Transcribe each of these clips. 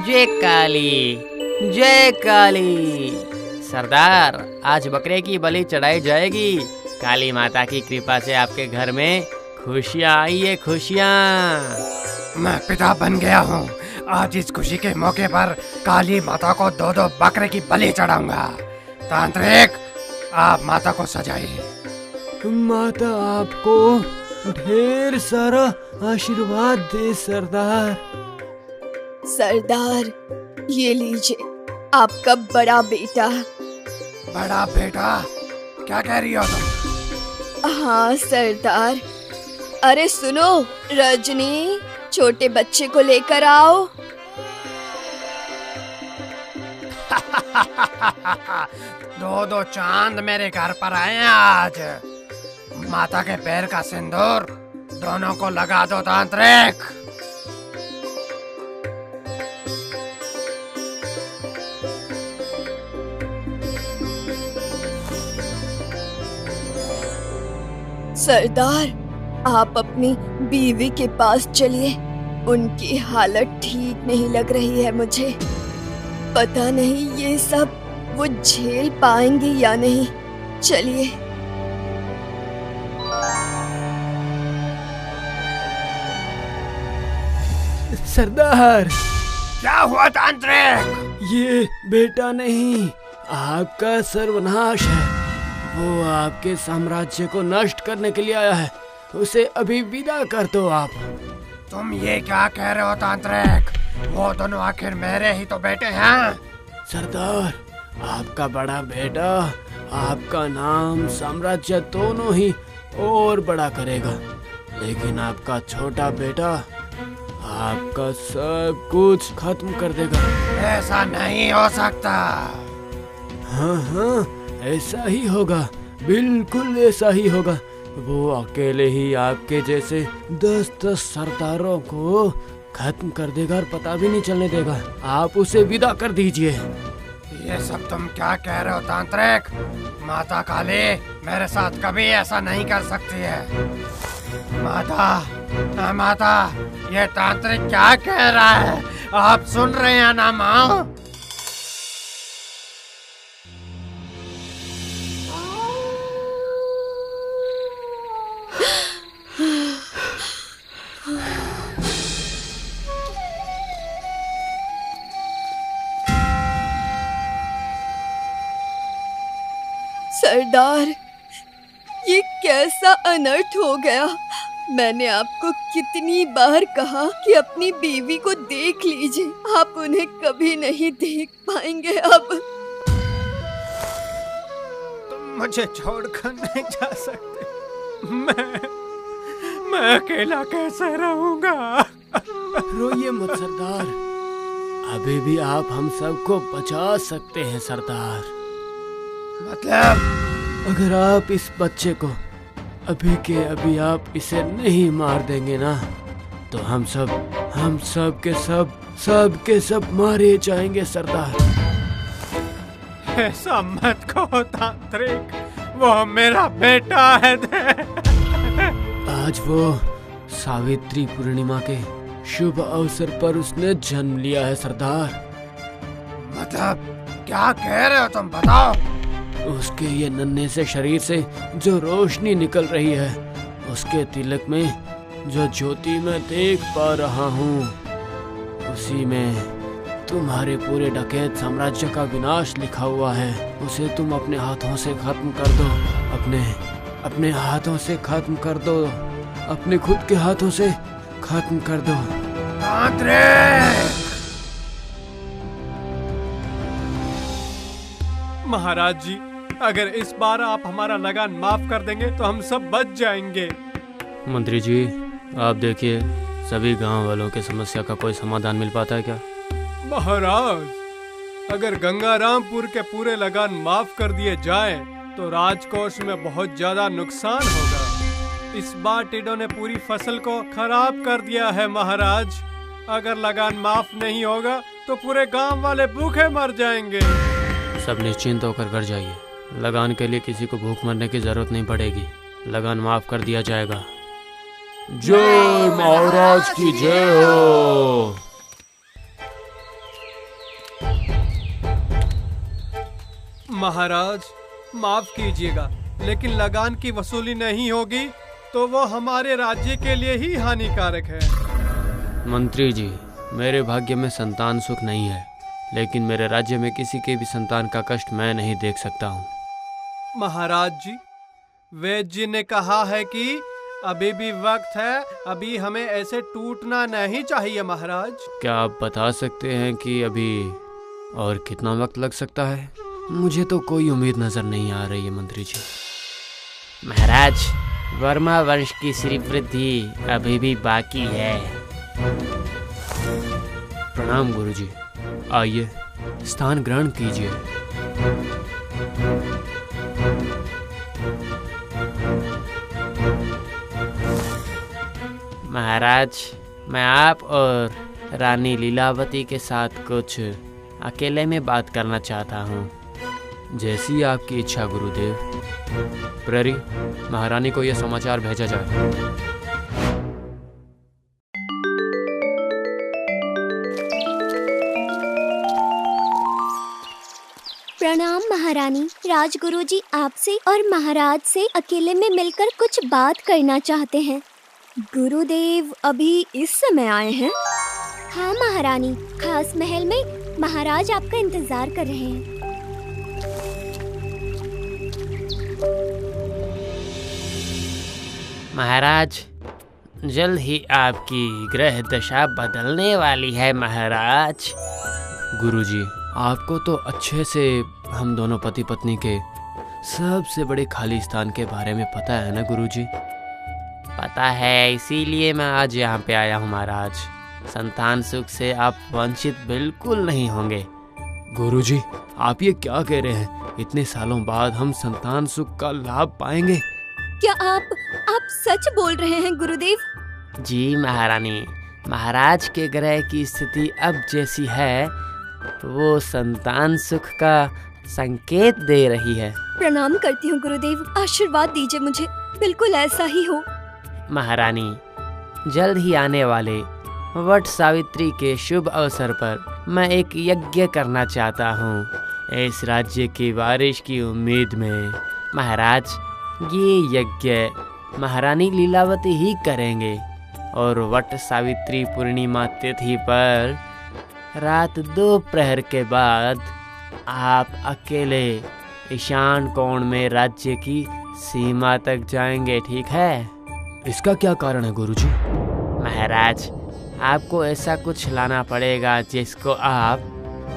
जय काली, जय काली। सरदार, आज बकरे की बलि चढ़ाई जाएगी। काली माता की कृपा से आपके घर में खुशियाँ आई है, खुशियाँ। मैं पिता बन गया हूँ। आज इस खुशी के मौके पर काली माता को 2-2 बकरे की बलि चढ़ाऊंगा। तांत्रिक, आप माता को सजाइए। माता आपको ढेर सारा आशीर्वाद दे सरदार। सरदार, ये लीजिए आपका बड़ा बेटा। बड़ा बेटा? क्या कह रही हो तुम? हाँ सरदार। अरे सुनो रजनी, छोटे बच्चे को लेकर आओ। 2-2 चांद मेरे घर पर आए हैं आज। माता के पैर का सिंदूर दोनों को लगा दो तांत्रिक। सरदार, आप अपनी बीवी के पास चलिए। उनकी हालत ठीक नहीं लग रही है मुझे। पता नहीं ये सब वो झेल पाएंगी या नहीं। चलिए। सरदार, क्या हुआ तांत्रिक? ये बेटा नहीं, आपका सर्वनाश है। वो आपके साम्राज्य को नष्ट करने के लिए आया है। उसे अभी विदा कर दो आप। तुम ये क्या कह रहे हो तांत्रिक? वो दोनों आखिर मेरे ही तो बेटे हैं। सरदार, आपका बड़ा बेटा आपका नाम साम्राज्य दोनों ही और बड़ा करेगा, लेकिन आपका छोटा बेटा आपका सब कुछ खत्म कर देगा। ऐसा नहीं हो सकता। हाँ हाँ, ऐसा ही होगा, बिल्कुल ऐसा ही होगा। वो अकेले ही आपके जैसे 10-10 सरदारों को खत्म कर देगा और पता भी नहीं चलने देगा। आप उसे विदा कर दीजिए। ये सब तुम क्या कह रहे हो तांत्रिक? माता काली मेरे साथ कभी ऐसा नहीं कर सकती है। माता, माता, ये तांत्रिक क्या कह रहा है? आप सुन रहे हैं ना माँ? सरदार, ये कैसा अनर्थ हो गया। मैंने आपको कितनी बार कहा कि अपनी बीवी को देख लीजिए। आप उन्हें कभी नहीं देख पाएंगे अब। तुम मुझे छोड़कर नहीं जा सकते। मैं अकेला कैसे रहूंगा? रोइए मत सरदार, अभी भी आप हम सबको बचा सकते हैं सरदार। मतलब? अगर आप इस बच्चे को अभी के अभी आप इसे नहीं मार देंगे ना, तो हम सब के सब मारे जाएंगे सरदार। ऐसा मत कहो तांत्रिक, वो मेरा बेटा है। आज वो सावित्री पूर्णिमा के शुभ अवसर पर उसने जन्म लिया है सरदार। मतलब क्या कह रहे हो तुम? बताओ। उसके ये नन्हे से शरीर से जो रोशनी निकल रही है, उसके तिलक में जो ज्योति मैं देख पा रहा हूँ, उसी में तुम्हारे पूरे डकैत साम्राज्य का विनाश लिखा हुआ है। उसे तुम अपने हाथों से खत्म कर दो। अपने हाथों से खत्म कर दो। अपने खुद के हाथों से खत्म कर दो। महाराज जी, अगर इस बार आप हमारा लगान माफ कर देंगे तो हम सब बच जाएंगे। मंत्री जी, आप देखिए, सभी गांव वालों के समस्या का कोई समाधान मिल पाता है क्या? महाराज, अगर गंगारामपुर के पूरे लगान माफ कर दिए जाएं, तो राजकोष में बहुत ज्यादा नुकसान होगा। इस बार टिड्डों ने पूरी फसल को खराब कर दिया है महाराज। अगर लगान माफ नहीं होगा तो पूरे गांव वाले भूखे मर जाएंगे। सब निश्चिंत होकर घर जाइए। लगान के लिए किसी को भूख मरने की जरूरत नहीं पड़ेगी। लगान माफ कर दिया जाएगा। जय महाराज की जय हो। महाराज, माफ कीजिएगा, लेकिन लगान की वसूली नहीं होगी तो वो हमारे राज्य के लिए ही हानिकारक है। मंत्री जी, मेरे भाग्य में संतान सुख नहीं है, लेकिन मेरे राज्य में किसी के भी संतान का कष्ट मैं नहीं देख सकता हूँ। महाराज जी, वैद्य जी ने कहा है कि अभी भी वक्त है, अभी हमें ऐसे टूटना नहीं चाहिए। महाराज, क्या आप बता सकते हैं कि अभी और कितना वक्त लग सकता है? मुझे तो कोई उम्मीद नजर नहीं आ रही है मंत्री जी। महाराज, वर्मा वंश की श्री वृद्धि अभी भी बाकी है। प्रणाम गुरुजी, आइए स्थान ग्रहण कीजिए। महाराज, मैं आप और रानी लीलावती के साथ कुछ अकेले में बात करना चाहता हूँ। जैसी आपकी इच्छा गुरुदेव। प्रहरी, महारानी को यह समाचार भेजा जाए। प्रणाम महारानी। राजगुरु जी आपसे और महाराज से अकेले में मिलकर कुछ बात करना चाहते हैं। गुरुदेव अभी इस समय आए हैं? हाँ महारानी, खास महल में महाराज आपका इंतजार कर रहे हैं। महाराज, जल्द ही आपकी ग्रह दशा बदलने वाली है। महाराज, गुरुजी, आपको तो अच्छे से हम दोनों पति पत्नी के सबसे बड़े खाली स्थान के बारे में पता है ना गुरुजी? पता है, इसीलिए मैं आज यहाँ पे आया हूँ। महाराज, संतान सुख से आप वंचित बिल्कुल नहीं होंगे। गुरुजी, आप ये क्या कह रहे हैं? इतने सालों बाद हम संतान सुख का लाभ पाएंगे? क्या आप सच बोल रहे हैं गुरुदेव? जी महारानी, महाराज के ग्रह की स्थिति अब जैसी है वो संतान सुख का संकेत दे रही है। प्रणाम करती हूँ गुरुदेव, आशीर्वाद दीजिए मुझे, बिल्कुल ऐसा ही हो। महारानी, जल्द ही आने वाले वट सावित्री के शुभ अवसर पर मैं एक यज्ञ करना चाहता हूँ। इस राज्य की बारिश की उम्मीद में महाराज, ये यज्ञ महारानी लीलावती ही करेंगे और वट सावित्री पूर्णिमा तिथि पर रात 2 प्रहर के बाद आप अकेले ईशान कोण में राज्य की सीमा तक जाएंगे। ठीक है? इसका क्या कारण है गुरुजी? महाराज, आपको ऐसा कुछ लाना पड़ेगा जिसको आप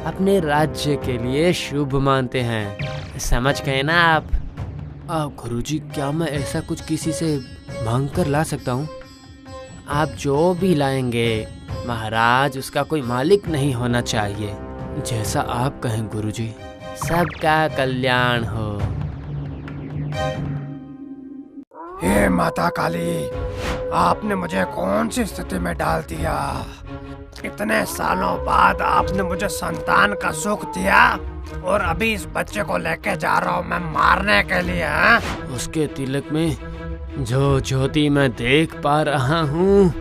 अपने राज्य के लिए शुभ मानते हैं। समझ गए ना आप? गुरुजी, क्या मैं ऐसा कुछ किसी से मांग कर ला सकता हूँ? आप जो भी लाएंगे महाराज, उसका कोई मालिक नहीं होना चाहिए। जैसा आप कहें गुरुजी। सबका कल्याण हो। हे माता काली, आपने मुझे कौन सी स्थिति में डाल दिया? इतने सालों बाद आपने मुझे संतान का सुख दिया और अभी इस बच्चे को लेके जा रहा हूँ मैं मारने के लिए। उसके तिलक में जो ज्योति मैं देख पा रहा हूँ,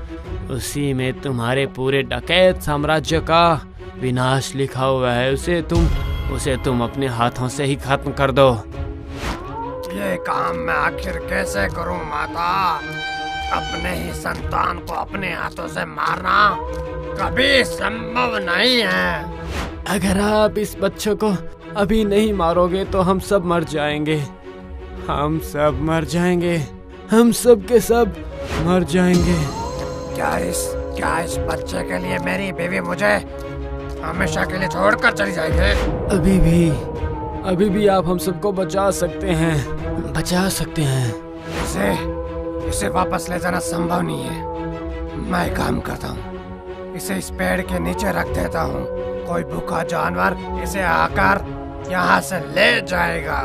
उसी में तुम्हारे पूरे डकैत साम्राज्य का विनाश लिखा हुआ है। उसे तुम अपने हाथों से ही खत्म कर दो। ये काम मैं आखिर कैसे करूं माता? अपने ही संतान को अपने हाथों से मारना कभी संभव नहीं है। अगर आप इस बच्चे को अभी नहीं मारोगे तो हम सब मर जाएंगे। हम सब मर जाएंगे। हम सब के सब मर जाएंगे। क्या इस बच्चे के लिए मेरी बीवी मुझे हमेशा के लिए छोड़कर चली जाएगी? अभी भी आप हम सबको बचा सकते हैं। इसे वापस ले जाना संभव नहीं है। मैं काम करता हूँ, इसे इस पेड़ के नीचे रख देता हूँ। कोई भूखा जानवर इसे आकर यहाँ से ले जाएगा।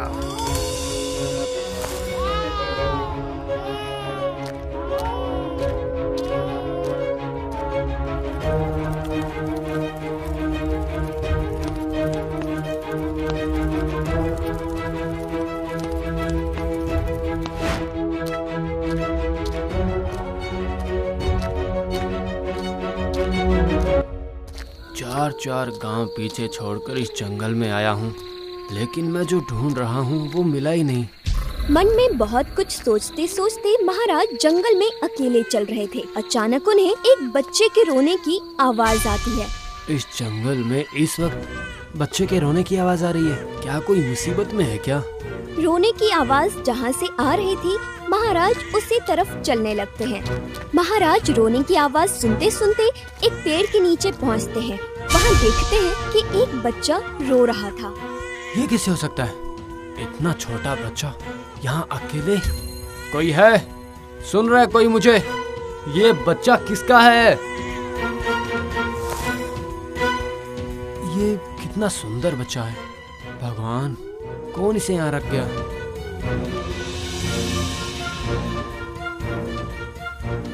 चार गांव पीछे छोड़कर इस जंगल में आया हूँ लेकिन मैं जो ढूंढ रहा हूँ वो मिला ही नहीं। मन में बहुत कुछ सोचते सोचते महाराज जंगल में अकेले चल रहे थे। अचानक उन्हें एक बच्चे के रोने की आवाज आती है। इस जंगल में इस वक्त बच्चे के रोने की आवाज आ रही है। क्या कोई मुसीबत में है क्या? रोने की आवाज जहाँ से आ रही थी, महाराज उसी तरफ चलने लगते हैं। महाराज रोने की आवाज सुनते सुनते एक पेड़ के नीचे पहुँचते हैं। वहाँ देखते हैं कि एक बच्चा रो रहा था। ये कैसे हो सकता है? इतना छोटा बच्चा यहाँ अकेले? कोई है? सुन रहा है कोई मुझे? ये बच्चा किसका है? ये कितना सुंदर बच्चा है। भगवान, कौन इसे यहाँ रख गया?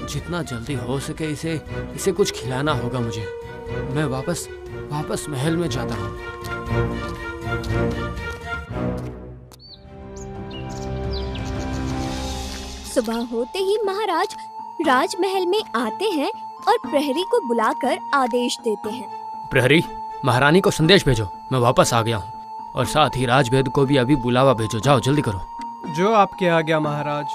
जितना जल्दी हो सके इसे कुछ खिलाना होगा मुझे। मैं वापस महल में जाता हूँ। सुबह होते ही महाराज राजमहल में आते हैं और प्रहरी को बुलाकर आदेश देते हैं। प्रहरी, महारानी को संदेश भेजो, मैं वापस आ गया हूँ। और साथ ही राजभेद को भी अभी बुलावा भेजो। जाओ जल्दी करो। जो आपके आज्ञा महाराज।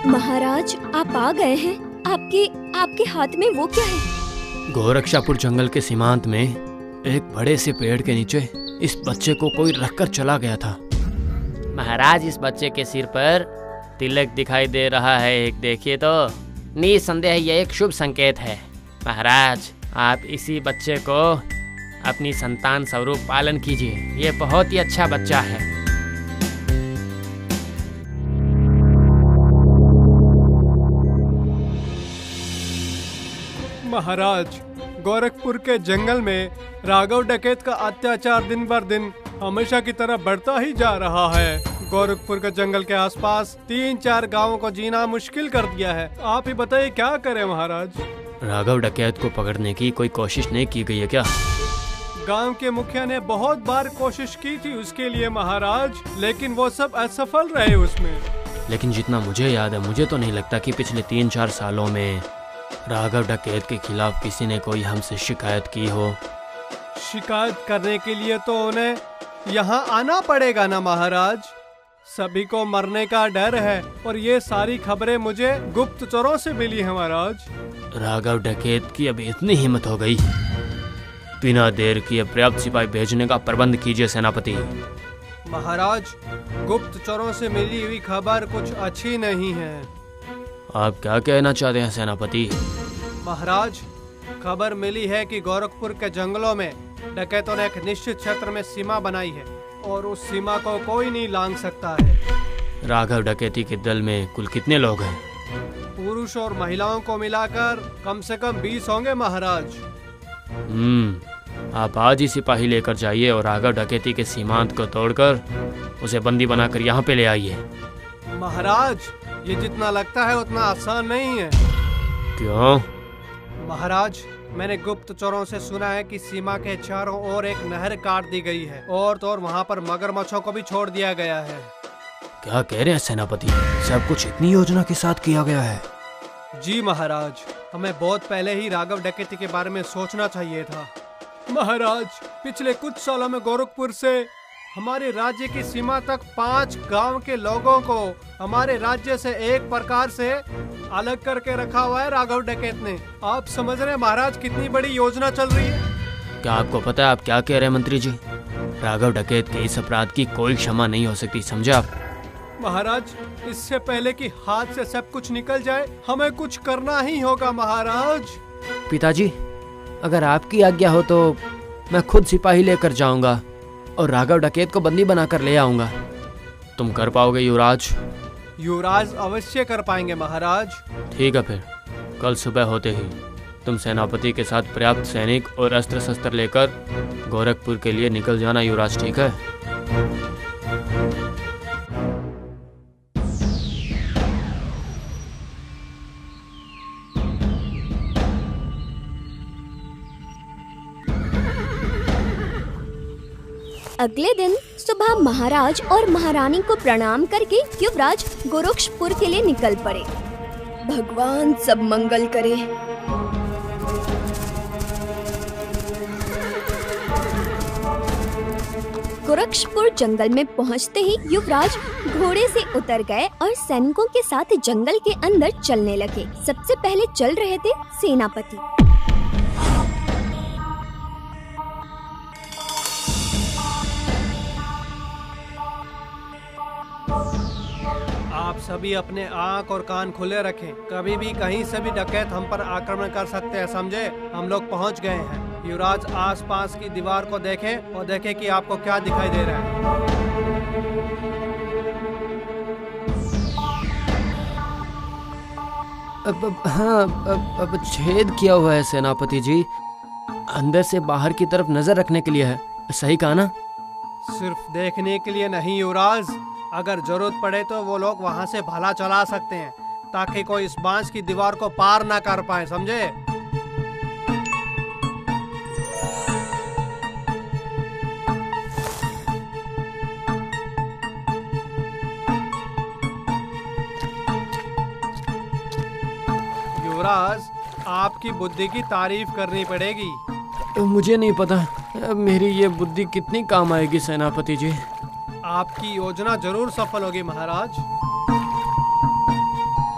महाराज, आप आ गए हैं। आपके हाथ में वो क्या है? गोरक्षापुर जंगल के सीमांत में एक बड़े से पेड़ के नीचे इस बच्चे को कोई रखकर चला गया था। महाराज, इस बच्चे के सिर पर तिलक दिखाई दे रहा है। एक देखिए तो निसंदेह यह एक शुभ संकेत है। महाराज, आप इसी बच्चे को अपनी संतान स्वरूप पालन कीजिए। ये बहुत ही अच्छा बच्चा है। महाराज, गोरखपुर के जंगल में राघव डकैत का अत्याचार दिन बर दिन हमेशा की तरह बढ़ता ही जा रहा है। गोरखपुर के जंगल के आसपास 3-4 गांवों को जीना मुश्किल कर दिया है। आप ही बताइए क्या करें महाराज। राघव डकैत को पकड़ने की कोई कोशिश नहीं की गई है क्या? गांव के मुखिया ने बहुत बार कोशिश की थी उसके लिए महाराज, लेकिन वो सब असफल रहे उसमें। लेकिन जितना मुझे याद है, मुझे तो नहीं लगता कि पिछले 3-4 सालों में राघव डकैत के खिलाफ किसी ने कोई हमसे शिकायत की हो। शिकायत करने के लिए तो उन्हें यहाँ आना पड़ेगा ना महाराज। सभी को मरने का डर है और ये सारी खबरें मुझे गुप्तचरों से मिली है महाराज। राघव डकैत की अब इतनी हिम्मत हो गई। बिना देर किए पर्याप्त सिपाही भेजने का प्रबंध कीजिए सेनापति। महाराज, गुप्तचरों से मिली हुई खबर कुछ अच्छी नहीं है। आप क्या कहना चाहते हैं सेनापति? महाराज, खबर मिली है कि गोरखपुर के जंगलों में डकैतों ने एक निश्चित क्षेत्र में सीमा बनाई है और उस सीमा को कोई नहीं लांघ सकता है। राघव डकैती के दल में कुल कितने लोग हैं? पुरुष और महिलाओं को मिलाकर कम से कम 20 होंगे महाराज। आप आज ही सिपाही लेकर जाइए और राघव डकैती के सीमांत को तोड़कर उसे बंदी बनाकर यहाँ पे ले आइए। महाराज, ये जितना लगता है उतना आसान नहीं है। क्यों? महाराज, मैंने गुप्तचरों से सुना है कि सीमा के चारों ओर एक नहर काट दी गई है और तो और वहाँ पर मगरमच्छों को भी छोड़ दिया गया है। क्या कह रहे हैं सेनापति? सब कुछ इतनी योजना के साथ किया गया है? जी महाराज, हमें बहुत पहले ही राघव डकैती के बारे में सोचना चाहिए था। महाराज, पिछले कुछ सालों में गोरखपुर से हमारे राज्य की सीमा तक 5 गांव के लोगों को हमारे राज्य से एक प्रकार से अलग करके रखा हुआ है राघव डकैत ने। आप समझ रहे हैं महाराज कितनी बड़ी योजना चल रही है। क्या आपको पता है आप क्या कह रहे हैं मंत्री जी? राघव डकैत के इस अपराध की कोई क्षमा नहीं हो सकती, समझे आप? महाराज, इससे पहले कि हाथ से सब कुछ निकल जाए, हमें कुछ करना ही होगा महाराज। पिताजी, अगर आपकी आज्ञा हो तो मैं खुद सिपाही लेकर जाऊंगा और राघव डकैत को बंदी बनाकर ले आऊंगा। तुम कर पाओगे युवराज? युवराज अवश्य कर पाएंगे महाराज। ठीक है, फिर कल सुबह होते ही तुम सेनापति के साथ पर्याप्त सैनिक और अस्त्र शस्त्र लेकर गोरखपुर के लिए निकल जाना युवराज, ठीक है? अगले दिन सुबह महाराज और महारानी को प्रणाम करके युवराज गोरक्षपुर के लिए निकल पड़े। भगवान सब मंगल करे। गोरक्षपुर जंगल में पहुंचते ही युवराज घोड़े से उतर गए और सैनिकों के साथ जंगल के अंदर चलने लगे। सबसे पहले चल रहे थे सेनापति। आप सभी अपने आँख और कान खुले रखें। कभी भी कहीं से भी डकैत हम पर आक्रमण कर सकते हैं, समझे? हम लोग पहुंच गए हैं। युवराज आसपास की दीवार को देखें और देखें कि आपको क्या दिखाई दे रहा है। अब छेद किया हुआ है सेनापति जी। अंदर से बाहर की तरफ नजर रखने के लिए है, सही कहा ना? सिर्फ देखने के लिए नहीं युवराज, अगर जरूरत पड़े तो वो लोग वहाँ से भाला चला सकते हैं ताकि कोई इस बांस की दीवार को पार ना कर पाए, समझे? युवराज, आपकी बुद्धि की तारीफ करनी पड़ेगी। मुझे नहीं पता मेरी ये बुद्धि कितनी काम आएगी सेनापति जी। आपकी योजना जरूर सफल होगी महाराज।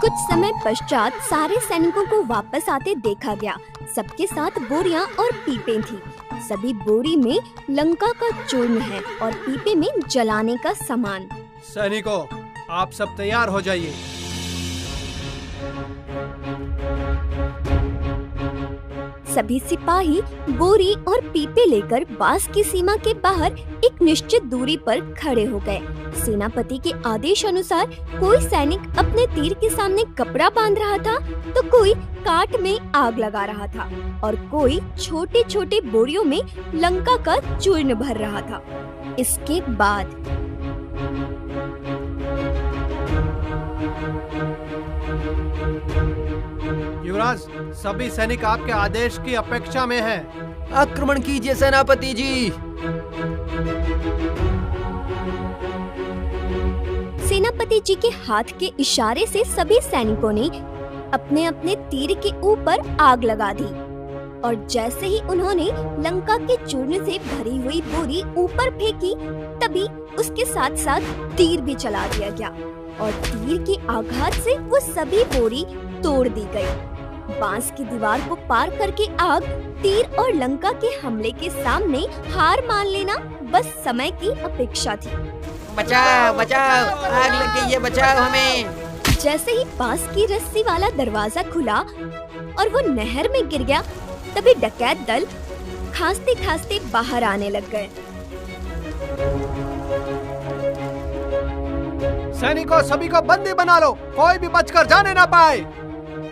कुछ समय पश्चात सारे सैनिकों को वापस आते देखा गया। सबके साथ बोरियां और पीपे थी। सभी बोरी में लंका का चूर्ण है और पीपे में जलाने का सामान। सैनिकों, आप सब तैयार हो जाइए। सभी सिपाही बोरी और पीपे लेकर बास की सीमा के बाहर एक निश्चित दूरी पर खड़े हो गए। सेनापति के आदेश अनुसार कोई सैनिक अपने तीर के सामने कपड़ा बांध रहा था, तो कोई काट में आग लगा रहा था और कोई छोटे छोटे बोरियों में लंका का चूर्ण भर रहा था। इसके बाद युवराज, सभी सैनिक आपके आदेश की अपेक्षा में हैं। आक्रमण कीजिए सेनापति जी। सेनापति जी के हाथ के इशारे से सभी सैनिकों ने अपने अपने तीर के ऊपर आग लगा दी और जैसे ही उन्होंने लंका के चूर्ण से भरी हुई बोरी ऊपर फेंकी, तभी उसके साथ साथ तीर भी चला दिया गया और तीर के आघात से वो सभी बोरी तोड़ दी गई। बांस की दीवार को पार करके आग तीर और लंका के हमले के सामने हार मान लेना बस समय की अपेक्षा थी। बचाओ बचाओ, आग लग गई है, बचाओ हमें। जैसे ही बांस की रस्सी वाला दरवाजा खुला और वो नहर में गिर गया, तभी डकैत दल खांसते खांसते बाहर आने लग गए। सैनिकों, सभी को बंदी बना लो, कोई भी बचकर जाने ना पाए।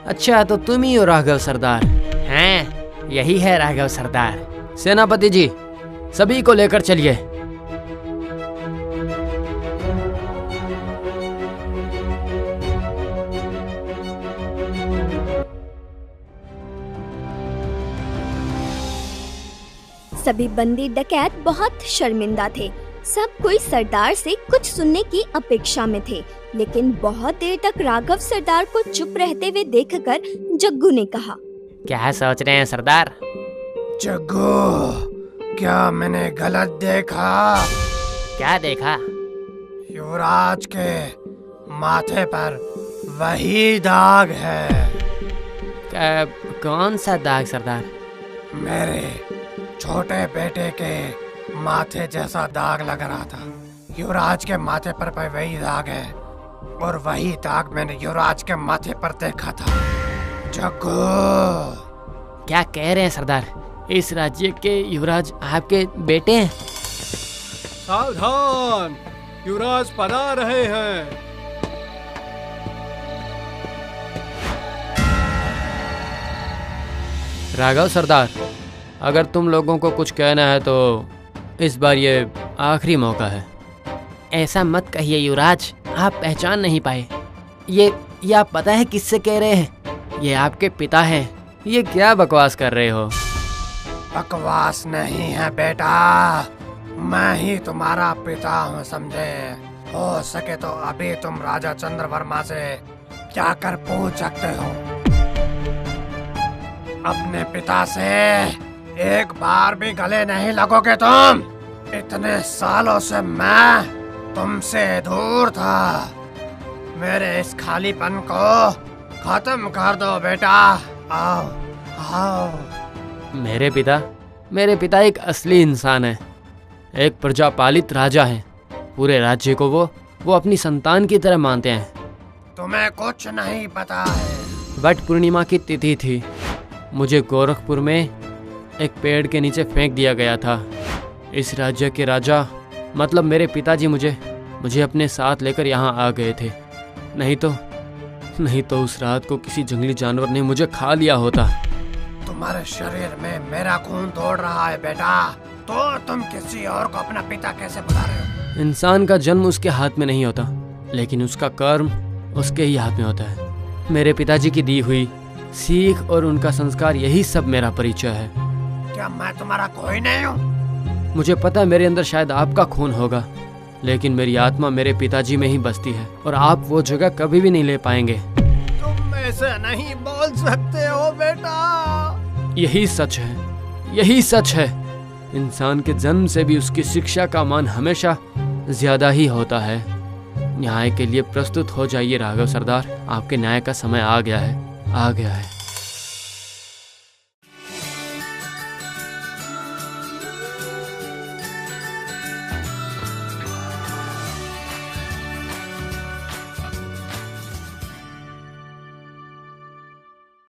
अच्छा, तो तुम ही हो राघव सरदार? हैं, यही है राघव सरदार। सेनापति जी, सभी को लेकर चलिए। सभी बंदी डकैत बहुत शर्मिंदा थे। सब कोई सरदार से कुछ सुनने की अपेक्षा में थे, लेकिन बहुत देर तक राघव सरदार को चुप रहते हुए देखकर जग्गू ने कहा, क्या सोच रहे हैं सरदार? जग्गू, क्या मैंने गलत देखा? क्या देखा? युवराज के माथे पर वही दाग है। कौन सा दाग सरदार? मेरे छोटे बेटे के माथे जैसा दाग लग रहा था। युवराज के माथे पर वही दाग है और वही दाग मैंने युवराज के माथे पर देखा था। जग्गू, क्या कह रहे हैं सरदार? इस राज्य के युवराज आपके बेटे हैं? सावधान, युवराज पधा रहे हैं। राघव सरदार, अगर तुम लोगों को कुछ कहना है तो इस बार ये आखिरी मौका है। ऐसा मत कहिए युवराज, आप पहचान नहीं पाए। ये आप पता है किससे कह रहे हैं? ये आपके पिता हैं। ये क्या बकवास कर रहे हो? बकवास नहीं है बेटा, मैं ही तुम्हारा पिता हूँ, समझे? हो सके तो अभी तुम राजा चंद्रवर्मा से जाकर पूछ सकते हो। अपने पिता से एक बार भी गले नहीं लगोगे तुम। इतने सालों से मैं तुमसे दूर था। मेरे इस खालीपन को खत्म कर दो बेटा। आओ आओ। मेरे पिता एक असली इंसान है, एक प्रजापालित राजा है। पूरे राज्य को वो अपनी संतान की तरह मानते हैं। तुम्हें कुछ नहीं पता है। वट पूर्णिमा की तिथि थी। मुझे गोरखपुर में एक पेड़ के नीचे फेंक दिया गया था। इस राज्य के राजा मतलब मेरे पिताजी मुझे अपने साथ लेकर यहाँ आ गए थे। नहीं तो उस रात को किसी जंगली जानवर ने मुझे खा लिया होता। तुम्हारे शरीर में मेरा खून दौड़ रहा है बेटा, तो तुम किसी और को अपना पिता कैसे बुला रहे हो? इंसान का जन्म उसके हाथ में नहीं होता, लेकिन उसका कर्म उसके ही हाथ में होता है। मेरे पिताजी की दी हुई सीख और उनका संस्कार, यही सब मेरा परिचय है। क्या मैं तुम्हारा कोई नहीं हूँ? मुझे पता है मेरे अंदर शायद आपका खून होगा, लेकिन मेरी आत्मा मेरे पिताजी में ही बसती है और आप वो जगह कभी भी नहीं ले पाएंगे। तुम ऐसे नहीं बोल सकते हो बेटा। यही सच है। इंसान के जन्म से भी उसकी शिक्षा का मान हमेशा ज्यादा ही होता है। न्याय के लिए प्रस्तुत हो जाइए राघव सरदार, आपके न्याय का समय आ गया है।